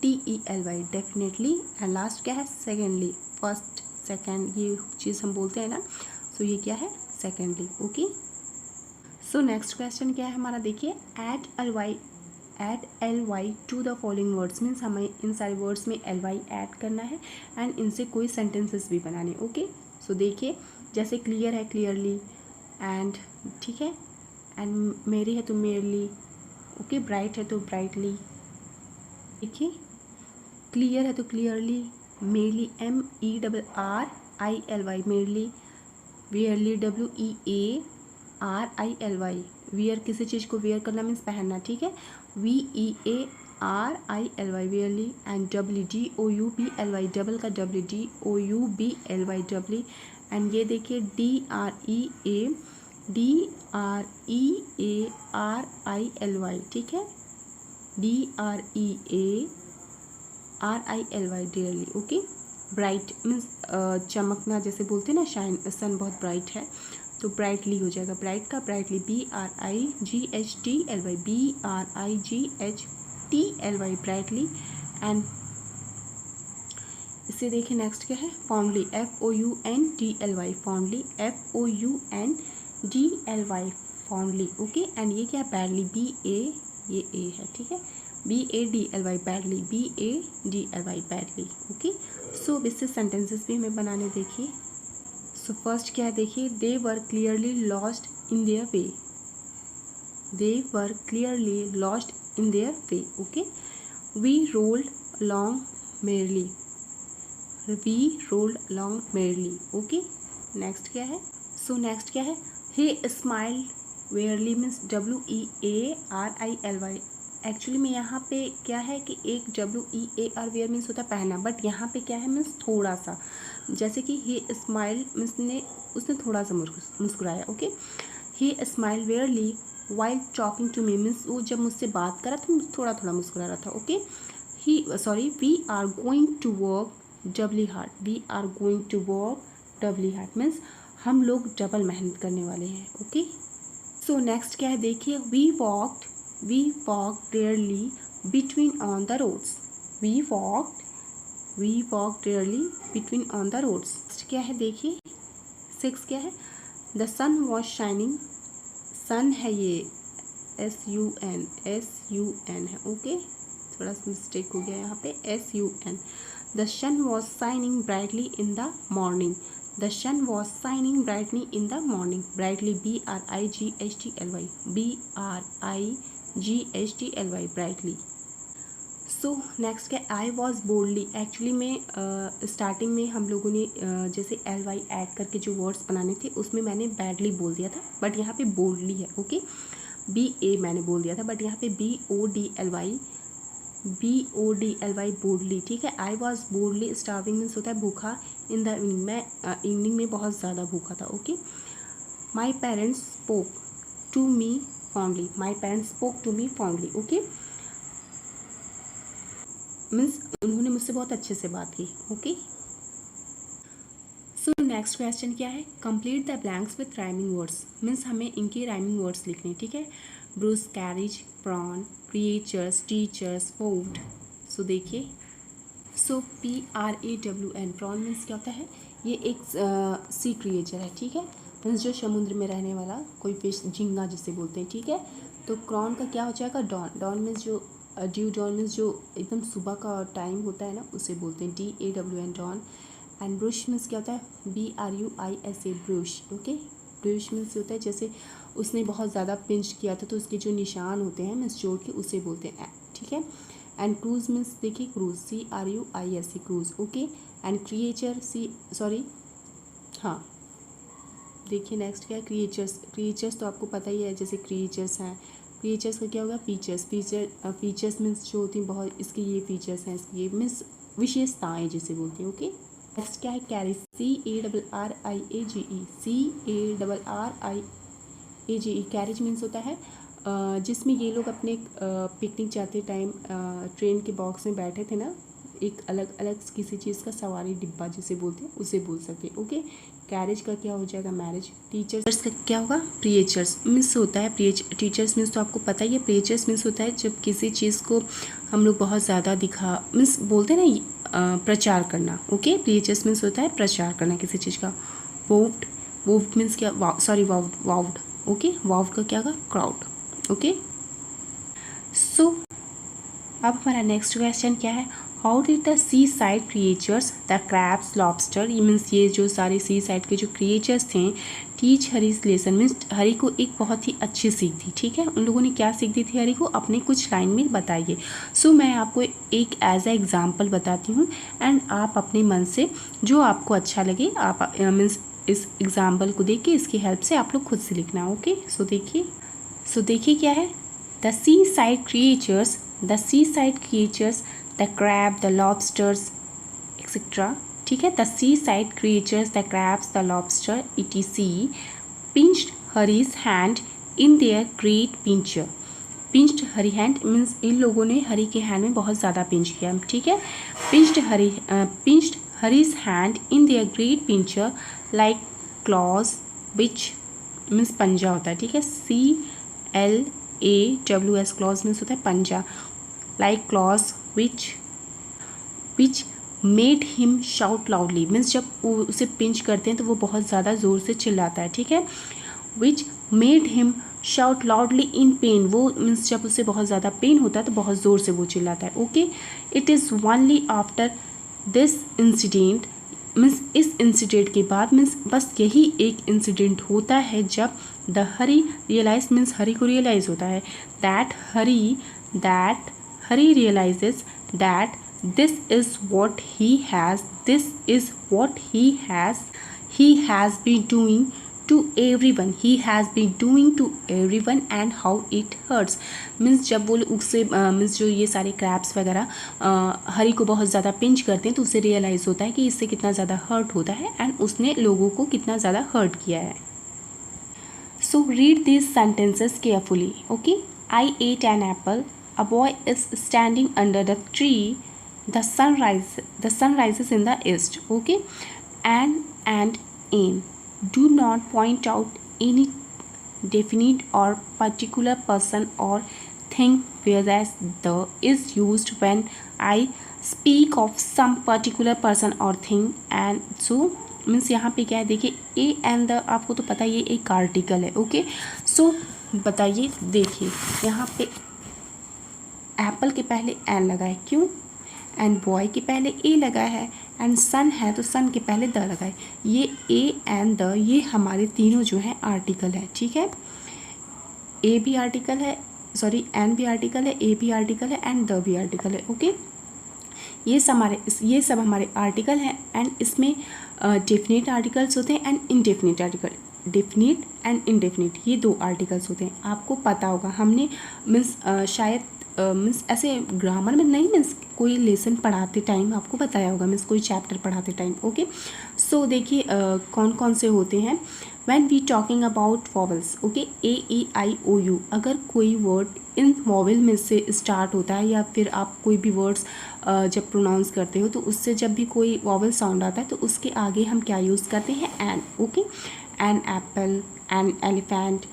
A: DEFINITELY, definitely. And last क्या है, सेकेंडली, फर्स्ट सेकेंड, ये चीज़ हम बोलते हैं ना, सो ये क्या है, secondly, okay. So next question क्या है हमारा, देखिए add ly to the following words, means हमें इन सारे वर्ड्स में ly ऐड करना है एंड इनसे कोई सेंटेंसेस भी बनाने, ओके। सो देखिए जैसे क्लियर है, क्लियरली, एंड ठीक है, एंड मेरी है तो मेरली, ओके, ब्राइट है तो ब्राइटली, देखिए क्लियर है तो clearly, merely, MERRILY, merely, verily, WEARILY, wear किसी चीज़ को वेयर करना मीन्स पहनना, ठीक है, VEARILY, wearily. And DOUBLY, double का DOUBLY, डबली। एंड ये देखिए DREARILY, ठीक है, DREARILY, dearly, okay. Bright means चमकना, जैसे बोलते हैं ना, शाइन, सन बहुत ब्राइट है, तो ब्राइटली हो जाएगा, ब्राइट का brightly, BRIGHTLY, BRIGHTLY, brightly. And इससे देखिए नेक्स्ट क्या है, formally, FOUNDLY, formally, FOUNDLY, formally, okay. And ये क्या है, बैडली, BA, ये A है, ठीक है, BADLY, badly, BADLY, badly, okay. So इससे सेंटेंसेस भी हमें बनाने, देखिए। सो फर्स्ट क्या है, देखिए they were clearly lost in their way, they were clearly lost in their way, okay. We rolled along merrily, we rolled along merrily, okay. Next क्या है, सो नेक्स्ट क्या है, he smiled wearily, means WEARILY, actually में यहाँ पे क्या है कि एक WEAR, वेयर मीन्स होता है पहना, बट यहाँ पे क्या है, मीन्स थोड़ा सा, जैसे कि ही स्माइल मीन्स उसने थोड़ा सा मुस्कुराया, okay. He smile wearily while talking to me, means वो जब मुझसे बात करा तो थोड़ा थोड़ा मुस्कुरा रहा था, okay. We are going to work doubly hard, we are going to work doubly hard, means हम लोग डबल मेहनत करने वाले हैं, ओके। सो नेक्स्ट क्या है, देखिए we walked rarely between on the roads, we walked rarely between on the roads. क्या है, देखिए 6 क्या है, the sun was shining sun है ये, SUN है, ओके, थोड़ा सा मिस्टेक हो गया यहाँ पे, SUN। The sun was shining brightly in the morning, the sun was shining brightly in the morning, brightly BRIGHTLY, brightly. So next है आई वॉज बोल्डली। एक्चुअली में स्टार्टिंग में हम लोगों ने जैसे LY ऐड करके जो वर्ड्स बनाने थे उसमें मैंने बैडली बोल दिया था, बट यहाँ पे बोल्डली है, ओके। BA मैंने बोल दिया था, बट यहाँ पे BODLY बोल्डली, ठीक है। I was boldly starving means होता है भूखा, इन द इवनिंग, मैं इवनिंग में बहुत ज़्यादा भूखा था, okay. My parents spoke to me fondly, my parents spoke to me fondly, okay, means उन्होंने मुझसे बहुत अच्छे से बात की, ओके। सो नेक्स्ट क्वेश्चन क्या है, complete the blanks with rhyming words, means हमें इनके राइमिंग वर्ड्स लिखने, ठीक है। Bruise, carriage, prawn, creatures, teachers, vowed. So देखिए, सो PRAWN, प्रॉन मीन्स क्या होता है, ये एक सी क्रिएचर है, ठीक है, मीन्स जो समुद्र में रहने वाला कोई फिश, झींगा जिसे बोलते हैं, ठीक है। तो क्रॉन का क्या हो जाएगा, डॉन, डॉन मीन्स जो ड्यू डॉन मीन्स जो एकदम सुबह का टाइम होता है ना, उसे बोलते हैं DAWN, dawn. And bruise means क्या होता है, BRUISA, bruise, okay. Bruise means होता है जैसे उसने बहुत ज़्यादा पिंच किया था तो उसके जो निशान होते हैं मीन्स चोट के, उसे बोलते हैं, ठीक है। एंड क्रूज मीन्स देखिए, cruise, CRUISE, cruise, okay. And creature, हाँ, देखिए नेक्स्ट क्या है, क्रिएचर्स, क्रिएचर्स तो आपको पता ही है, जैसे क्रिएचर्स हैं, फीचर्स का क्या होगा, फीचर्स, फीचर्स मीन्स जो होती हैं बहुत, इसके ये फीचर्स हैं, इसकी ये मीन्स विशेषताएं जिसे बोलते हैं, ओके। नेक्स्ट क्या है, कैरेज, CARRIAGE, कैरेज मीन्स होता है जिसमें ये लोग अपने पिकनिक जाते टाइम ट्रेन के बॉक्स में बैठे थे ना, एक अलग अलग किसी चीज़ का सवारी डिब्बा जिसे बोलते हैं, उसे बोल सकते हैं, ओके। कैरेज का क्या हो जाएगा, मैरिज। टीचर्स का क्या होगा, प्रिएचर्स मीन्स होता है, टीचर्स मीन्स तो आपको पता ही है, प्रिएचर्स मीन्स होता है जब किसी चीज़ को हम लोग बहुत ज़्यादा दिखा मीन्स बोलते हैं ना, प्रचार करना, ओके। प्रिएचर्स मीन्स होता है प्रचार करना किसी चीज़ का। वोव्ड, वोव्ड मीन्स क्या, वाउड, ओके, वाउड का क्या होगा, क्राउड, ओके। सो अब हमारा नेक्स्ट क्वेश्चन क्या है, how did the seaside creatures, the crabs, lobster, ये मीन्स ये जो सारे सी साइड के जो क्रिएचर्स थे, टीच हरीज लेसन मीन्स हरी को एक बहुत ही अच्छी सीख दी, ठीक है। उन लोगों ने क्या सीख दी थी हरी को, अपने कुछ लाइन में बताइए। सो मैं आपको एक एज ए एग्जाम्पल बताती हूँ एंड आप अपने मन से जो आपको अच्छा लगे आप मीन्स इस एग्जाम्पल को देख के इसकी हेल्प से आप लोग खुद से लिखना, ओके। सो देखिए क्या है, the seaside creatures, the crab, the lobsters, etc. ठीक है, the seaside creatures, the crabs, the lobster, etc. pinched Hari's hand in their great pincher. pinched Hari hand means in लोगों ने हरी के hand में बहुत ज़्यादा पिंच किया, ठीक है। pinched Hari's hand in their great pincher like claws, which means पंजा होता है, ठीक है। CLAWS, claws मीन्स होता है पंजा, like claws which made him shout loudly, means जब वो उसे पिंच करते हैं तो वो बहुत ज़्यादा ज़ोर से चिल्लाता है, ठीक है। which made him shout loudly in pain, वो मीन्स जब उसे बहुत ज़्यादा पेन होता है तो बहुत ज़ोर से वो चिल्लाता है, okay. It is only after this incident, means इस इंसिडेंट के बाद, मीन्स बस यही एक इंसिडेंट होता है जब द हरी रियलाइज, मीन्स हरी को रियलाइज़ होता है, that Hari realizes that this is what he has been doing to everyone, and how it hurts, means जब वो उससे मीन्स जो ये सारे क्रैब्स वगैरह हरी को बहुत ज़्यादा पिंच करते हैं तो उसे रियलाइज़ होता है कि इससे कितना ज़्यादा हर्ट होता है एंड उसने लोगों को कितना ज़्यादा हर्ट किया है। So read this sentences carefully, okay. I ate an apple. A boy is standing under the tree. The sun rises in the east. Okay, and in. Do not point out any definite or particular person or thing, whereas the is used when I speak of some particular person or thing. And so means यहाँ पे क्या है, देखिए A and the, आपको तो पता है ये एक आर्टिकल है, ओके। सो बताइए। देखिए यहाँ पे एप्पल के पहले एन लगा है, क्यों? एंड बॉय के पहले ए लगा है, एंड सन है तो सन के पहले द लगा है। ये ए एंड द ये हमारे तीनों जो हैं आर्टिकल है, ठीक है। ए भी आर्टिकल है, सॉरी एन भी आर्टिकल है, ए भी आर्टिकल है, एंड द भी आर्टिकल है, ओके। ये सब हमारे आर्टिकल हैं, एंड इसमें डेफिनेट आर्टिकल्स होते हैं and indefinite article. Definite and indefinite ये दो आर्टिकल्स होते हैं, आपको पता होगा। हमने मीन्स शायद मीन्स ऐसे ग्रामर में नहीं, मीन्स कोई लेसन पढ़ाते टाइम आपको बताया होगा, मीन्स कोई चैप्टर पढ़ाते टाइम, ओके। सो देखिए कौन कौन से होते हैं। When we talking about vowels, okay, A E I O U, अगर कोई वर्ड इन वॉवल में से स्टार्ट होता है या फिर आप कोई भी वर्ड्स जब प्रोनाउंस करते हो तो उससे जब भी कोई वॉवल साउंड आता है तो उसके आगे हम क्या यूज़ करते हैं? An, okay. An apple, an elephant,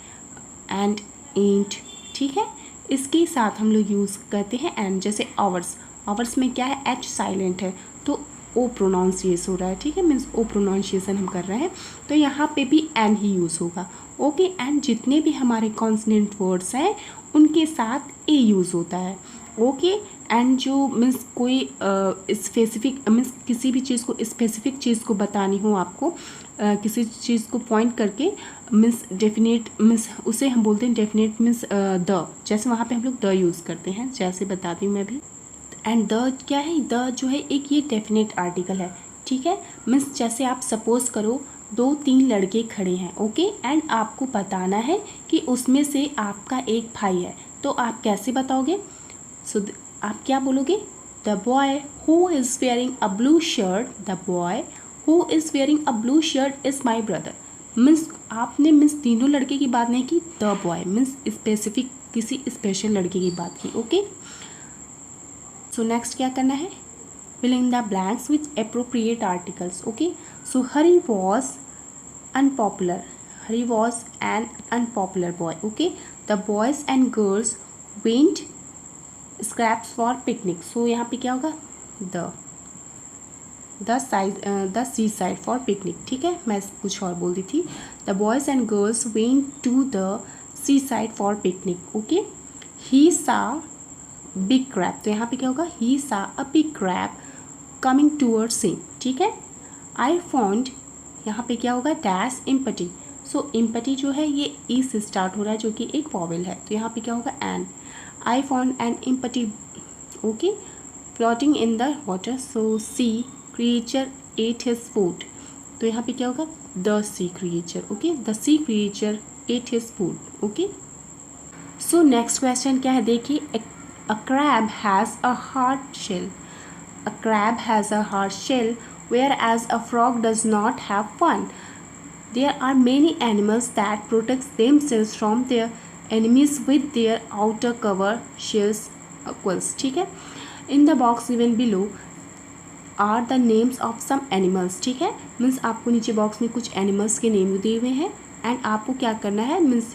A: and ईंट, ठीक है। इसके साथ हम लोग यूज़ करते हैं एन, जैसे आवर्स। आवर्स में क्या है? एच साइलेंट है तो ओ प्रोनाउंसिएशन हो रहा है, ठीक है, मीन्स ओ प्रोनाउंसिएशन हम कर रहे हैं तो यहाँ पे भी एन ही यूज़ होगा, ओके। एंड जितने भी हमारे कॉन्सोनेंट वर्ड्स हैं उनके साथ ए यूज़ होता है, ओके। एंड जो मीन्स कोई स्पेसिफिक मीन्स किसी भी चीज़ को स्पेसिफिक चीज़ को बतानी हो आपको, किसी चीज़ को पॉइंट करके मीन्स डेफिनेट मीन्स उसे हम बोलते हैं डेफिनेट मीन्स द, जैसे वहाँ पे हम लोग द यूज़ करते हैं, जैसे बताती हूँ मैं भी। एंड द क्या है? द जो है एक ये डेफिनेट आर्टिकल है, ठीक है। मीन्स जैसे आप सपोज करो 2-3 लड़के खड़े हैं, ओके, एंड आपको बताना है कि उसमें से आपका एक भाई है, तो आप कैसे बताओगे? सो आप क्या बोलोगे? The boy who is wearing a blue shirt, the boy who is wearing a blue shirt is my brother. Means आपने मीन्स तीनों लड़के की बात नहीं की, द बॉय मीन्स स्पेसिफिक किसी स्पेशल लड़के की बात की, ओके। सो नेक्स्ट क्या करना है? fill in the blanks with appropriate articles, okay। so Hari was unpopular, Hari was an unpopular boy, okay। the boys and girls went scraps for picnic, so यहाँ पे क्या होगा? the seaside for picnic, ठीक है, मैं कुछ और बोल दी थी। the boys and girls went to the seaside for picnic, okay। he saw big crab, तो यहाँ पे क्या होगा? he saw a big crab coming towards him, ठीक है। I found, यहाँ पे क्या होगा? डैश एम्पटी, सो एम्पटी जो है ये ई से स्टार्ट हो रहा है जो कि एक वॉवेल है, तो यहाँ पे क्या होगा? An. I found an empty, okay, floating in the water, so sea creature ate his food, तो यहाँ पे क्या होगा? the sea creature, okay, the sea creature ate his food, okay. So next question क्या है? देखिए, a crab has a hard shell, a crab has a hard shell whereas a frog does not have one. There are many animals that protect themselves from their enemies with their outer cover shells, quills, ठीक है। In the box given below are the names of some animals, ठीक है, means आपको नीचे box में कुछ animals के name दिए हुए हैं एंड आपको क्या करना है? मीन्स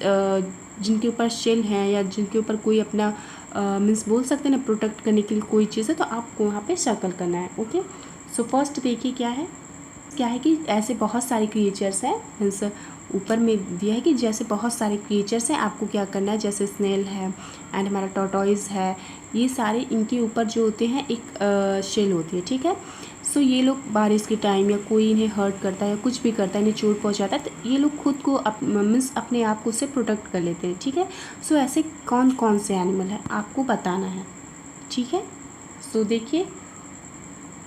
A: जिनके ऊपर शेल हैं या जिनके ऊपर कोई अपना मीन्स बोल सकते हैं ना प्रोटेक्ट करने के लिए कोई चीज़ है, तो आपको वहाँ पे सर्कल करना है, ओके। सो फर्स्ट देखिए क्या है कि ऐसे बहुत सारे क्रिएचर्स हैं, मीन्स ऊपर में दिया है कि जैसे बहुत सारे क्रिएचर्स हैं, आपको क्या करना है? जैसे स्नेल है एंड हमारा टॉर्टोइज है, ये सारे इनके ऊपर जो होते हैं एक शेल होती है, ठीक है। सो ये लोग बारिश के टाइम या कोई इन्हें हर्ट करता है या कुछ भी करता है, इन्हें चोट पहुंचाता है, तो ये लोग खुद को मीन्स अपने आप को उससे प्रोटेक्ट कर लेते हैं, ठीक है। सो ऐसे कौन कौन से एनिमल हैं आपको बताना है, ठीक है। सो देखिए,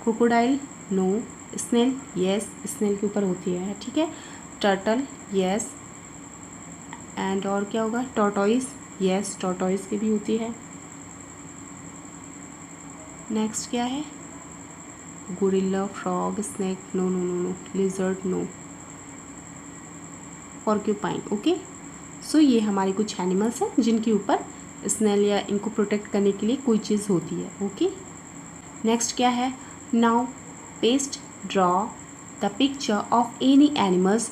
A: crocodile no, snail yes, snail के ऊपर होती है, ठीक है। टर्टल येस, एंड और क्या होगा? टॉर्टोइज येस, टॉर्टोइज की भी होती है। नेक्स्ट क्या है? Gorilla, frog, snake no no no no, lizard no, porcupine, okay. So ये हमारे कुछ एनिमल्स हैं जिनके ऊपर स्नेल या इनको प्रोटेक्ट करने के लिए कोई चीज़ होती है, ओके। नेक्स्ट क्या है? Now paste draw the picture of any animals,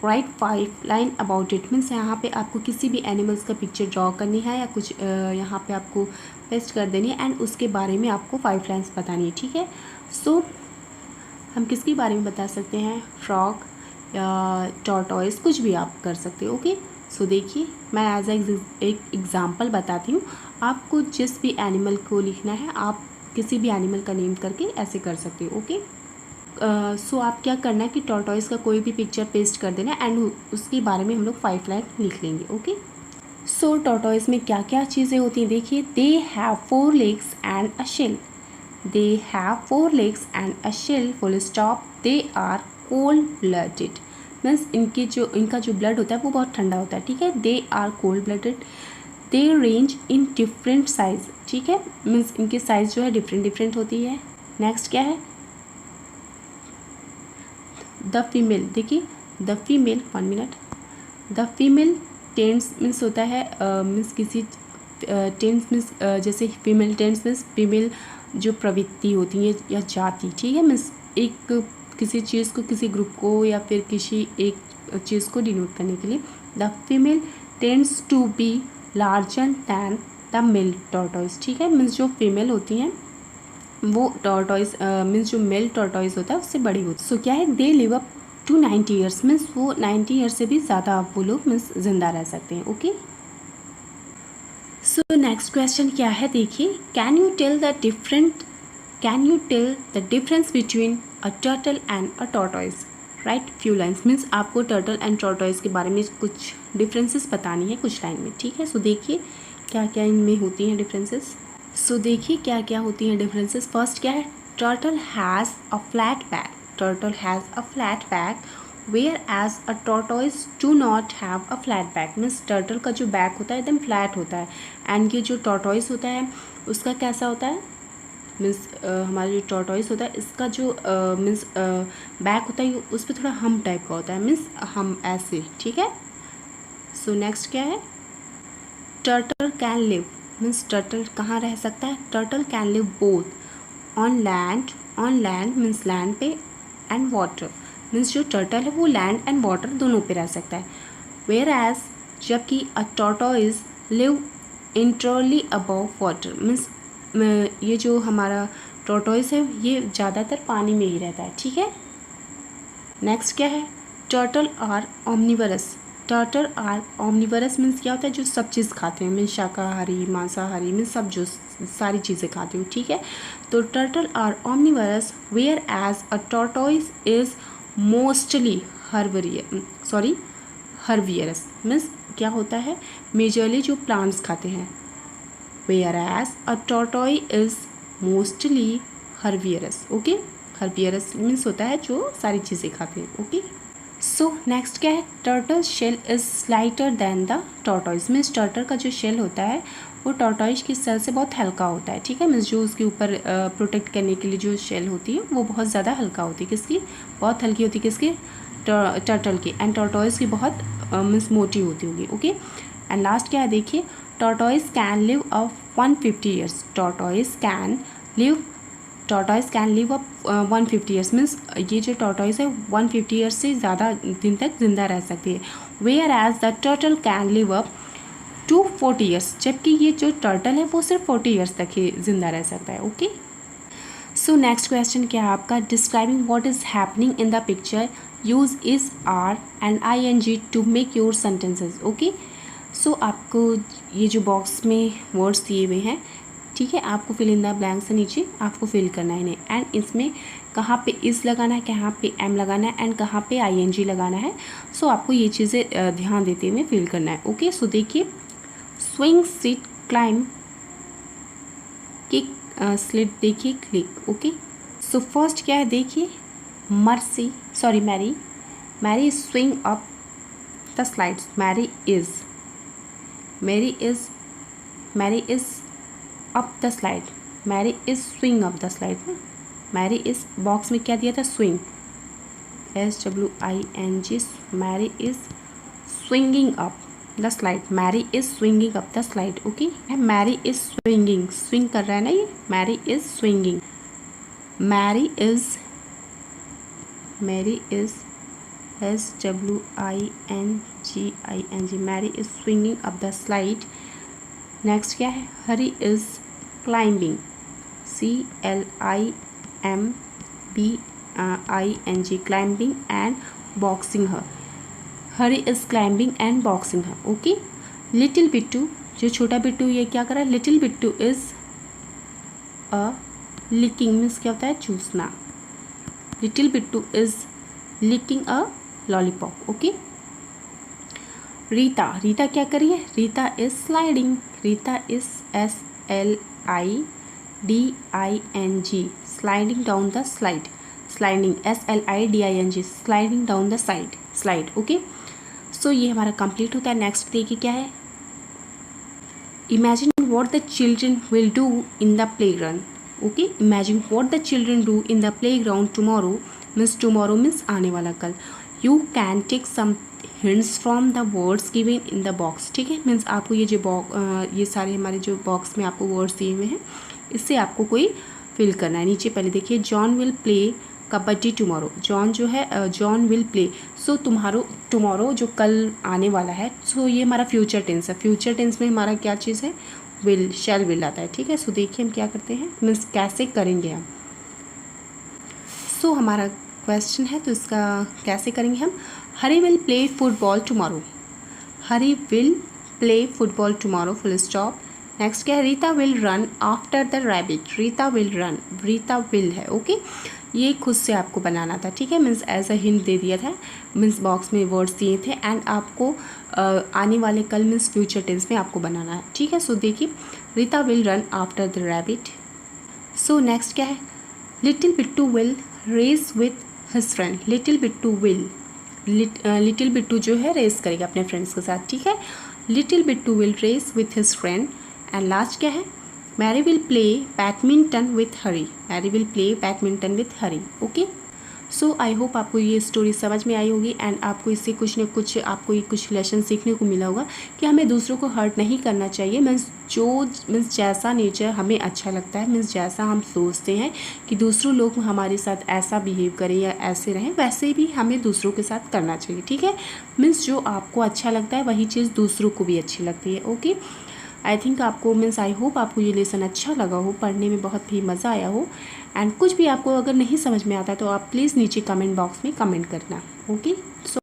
A: right 5 line about it, means यहाँ पे आपको किसी भी एनिमल्स का पिक्चर ड्रॉ करनी है या कुछ यहाँ पे आपको पेस्ट कर देनी है एंड उसके बारे में आपको 5 लाइन्स बतानी है, ठीक है। सो हम किसके बारे में बता सकते हैं? फ्रॉग या टॉर्टोइज, कुछ भी आप कर सकते हो, ओके। सो देखिए, मैं एज एक एग्ज़ाम्पल बताती हूँ। आपको जिस भी एनिमल को लिखना है, आप किसी भी एनिमल का नेम करके ऐसे कर सकते हो। ओके, सो आप क्या करना है कि टॉर्टोइस का कोई भी पिक्चर पेस्ट कर देना एंड उसके बारे में हम लोग 5 लाइन लिख लेंगे। ओके, सो टॉर्टोइस में क्या क्या चीज़ें होती हैं देखिए। They have 4 legs and a shell. They have 4 legs and a shell, full stop. They are cold blooded, means इनका जो ब्लड होता है वो बहुत ठंडा होता है। ठीक है, they are cold blooded. They range in different size. ठीक है, मीन्स इनकी साइज़ जो है डिफरेंट डिफरेंट होती है। नेक्स्ट क्या है, द फीमेल। देखिए, the female, 1 minute. The female tends means होता है मीन्स किसी टेंस मीन्स जैसे फीमेल टेंस मीन्स फीमेल जो प्रवृत्ति होती है या जाति। ठीक है, मीन्स एक किसी चीज़ को, किसी ग्रुप को या फिर किसी एक चीज़ को डिनोट करने के लिए। The female tends to be larger than the male tortoise. ठीक है, मीन्स जो फीमेल होती हैं वो टॉर्टोइस मीन्स जो मेल टॉर्टोइस होता है उससे बड़ी होती है। सो क्या है, they live up to 90 years, means वो 90 ईयर्स से भी ज़्यादा वो लोग मीन्स जिंदा रह सकते हैं। ओके, सो नेक्स्ट क्वेश्चन क्या है देखिए। Can you tell the difference between a turtle and a tortoise, right few lines. Means आपको टर्टल एंड टॉर्टोइस के बारे में कुछ डिफरेंसेस बतानी है कुछ लाइन में। ठीक है, सो देखिए क्या क्या इनमें होती हैं डिफरेंसेस। सो देखिए क्या क्या होती हैं डिफरेंसेस। फर्स्ट क्या है, turtle has a flat back. Turtle has a flat back whereas a tortoise do not have a flat back. Means turtle का जो बैक होता है एकदम फ्लैट होता है एंड ये जो टॉर्टोइस होता है उसका कैसा होता है, मीन्स हमारा जो टॉर्टोइस होता है इसका जो मीन्स बैक होता है उस पर थोड़ा हम टाइप का होता है, मीन्स हम ऐसे। ठीक है, सो नेक्स्ट क्या है, turtle can live. Means turtle कहाँ रह सकता है, turtle can live both on land means land पे एंड वाटर। मीन्स जो टर्टल है वो लैंड एंड वाटर दोनों पे रह सकता है। वेयर एज जबकि अ tortoise live इंटरली above water. Means ये जो हमारा टॉर्टोइस है ये ज़्यादातर पानी में ही रहता है। ठीक है, नेक्स्ट क्या है, turtle are omnivorous. Turtle are omnivorous means क्या होता है, जो सब चीज़ खाते हैं, मीन्स शाकाहारी मांसाहारी मीन्स सब जो सारी चीज़ें खाते हो। ठीक है, तो turtle are omnivorous whereas a tortoise is mostly herbivorous. Means क्या होता है, मेजरली जो प्लांट्स खाते हैं। Whereas a tortoise is mostly herbivorous. Okay, herbivorous means होता है जो सारी चीज़ें खाते हैं। ओके, सो नेक्स्ट क्या है, turtle shell is lighter than the tortoise. Means turtle का जो शेल होता है वो टॉर्टोइस की शेल से बहुत हल्का होता है। ठीक है, मीन्स जो उसके ऊपर प्रोटेक्ट करने के लिए जो शेल होती है वो बहुत ज़्यादा हल्का होती है। किसकी, बहुत हल्की होती है, किसकी, टर्टल की। एंड टॉर्टोइस की बहुत मीन्स मोटी होती होगी। ओके, एंड लास्ट क्या है देखिए, tortoise can live up 150 years. Tortoise can live up 150 years. Means ये जो टॉर्टोइस है 150 ईयर्स से ज़्यादा दिन तक जिंदा रह सकती है। Whereas the turtle can live up to 40 years. जबकि ये जो टर्टल है वो सिर्फ 40 ईयर्स तक ही जिंदा रह सकता है। ओके, सो नेक्स्ट क्वेश्चन क्या है आपका, describing what is happening in the picture, use is are and ING to make your sentences. Okay, so आपको ये जो बॉक्स में वर्ड्स दिए हुए हैं, ठीक है, आपको फिल इन द ब्लैंक से नीचे आपको फिल करना है इन्हें। एंड इसमें कहाँ पे इस लगाना है, कहाँ पे एम लगाना है एंड कहाँ पे ING लगाना है। सो आपको ये चीज़ें ध्यान देते हुए फिल करना है। ओके, सो देखिए, swing, sit, climb, kick, slit, देखिए, क्लिक। ओके, सो फर्स्ट क्या है देखिए, Mary swing up the slides. Mary is up the slide. Mary is swing up the slide. Mary is, box में क्या दिया था, swing, SWING। Mary is swinging up the slide. Mary is swinging up the slide. Okay, Mary is swing कर रहा है ना ये, Mary is swinging. Mary is SWINGING। Mary is swinging up the slide. Next क्या है, Hari is climbing, CLIMBING, climbing and boxing her. Hari is climbing and boxing है. Okay. Little Bittu, जो छोटा बिट्टू ये क्या कर रहा है? Little Bittu is a licking means क्या होता है? चूसना. Little Bittu is licking a lollipop. Okay. Rita, Rita क्या करी है? Rita is sliding. Rita is SLIDING sliding down the slide. Sliding SLIDING sliding down the side slide. Okay. So ये हमारा कंप्लीट होता है. नेक्स्ट देखिए क्या है. Imagine what the children will do in the playground. Okay. Imagine what the children do in the playground tomorrow means आने वाला कल. You can take some hints from the words given in the box. ठीक है. Means आपको ये जो ये सारे हमारे जो बॉक्स में आपको वर्ड्स दिए हुए हैं इससे आपको कोई फिल करना है. नीचे पहले देखिए. John will play kabaddi tomorrow. John जो है John will play. So tomorrow जो कल आने वाला है. सो ये हमारा फ्यूचर टेंस है. फ्यूचर टेंस में हमारा क्या चीज़ है? विल, शैल विल आता है. ठीक है. सो देखिए हम क्या करते हैं, मीन्स कैसे करेंगे हम. सो हमारा क्वेश्चन है तो इसका कैसे करेंगे हम. Hari will play football tomorrow. Hari will play football tomorrow full stop. Next क्या है? Rita will run after the rabbit. Rita will run. Rita will है. ओके. ये खुद से आपको बनाना था. ठीक है. मीन्स एज अ हिंट दे दिया था. मीन्स बॉक्स में वर्ड्स दिए थे एंड आपको आने वाले कल मीन्स फ्यूचर टेंस में आपको बनाना है. ठीक है. सो देखिए. Rita will run after the rabbit. So next क्या है? Little Bittu will race with his friend. Little Bittu will, little Bittu जो है रेस करेगा अपने फ्रेंड्स के साथ. ठीक है. Little Bittu will race with his friend. And last क्या है? Mary will play badminton with Hari. Mary will play badminton with Hari. Okay. So I hope आपको ये स्टोरी समझ में आई होगी एंड आपको इससे कुछ न कुछ आपको ये कुछ लेसन सीखने को मिला होगा कि हमें दूसरों को हर्ट नहीं करना चाहिए. मीन्स जैसा नेचर हमें अच्छा लगता है, मीन्स जैसा हम सोचते हैं कि दूसरों लोग हमारे साथ ऐसा बिहेव करें या ऐसे रहें, वैसे भी हमें दूसरों के साथ करना चाहिए. ठीक है. मीन्स जो आपको अच्छा लगता है वही चीज़ दूसरों को भी अच्छी लगती है. ओके. आई थिंक आपको मीन्स आई होप आपको ये लेसन अच्छा लगा हो, पढ़ने में बहुत ही मज़ा आया हो. एंड कुछ भी आपको अगर नहीं समझ में आता है तो आप प्लीज़ नीचे कमेंट बॉक्स में कमेंट करना. ओके. सो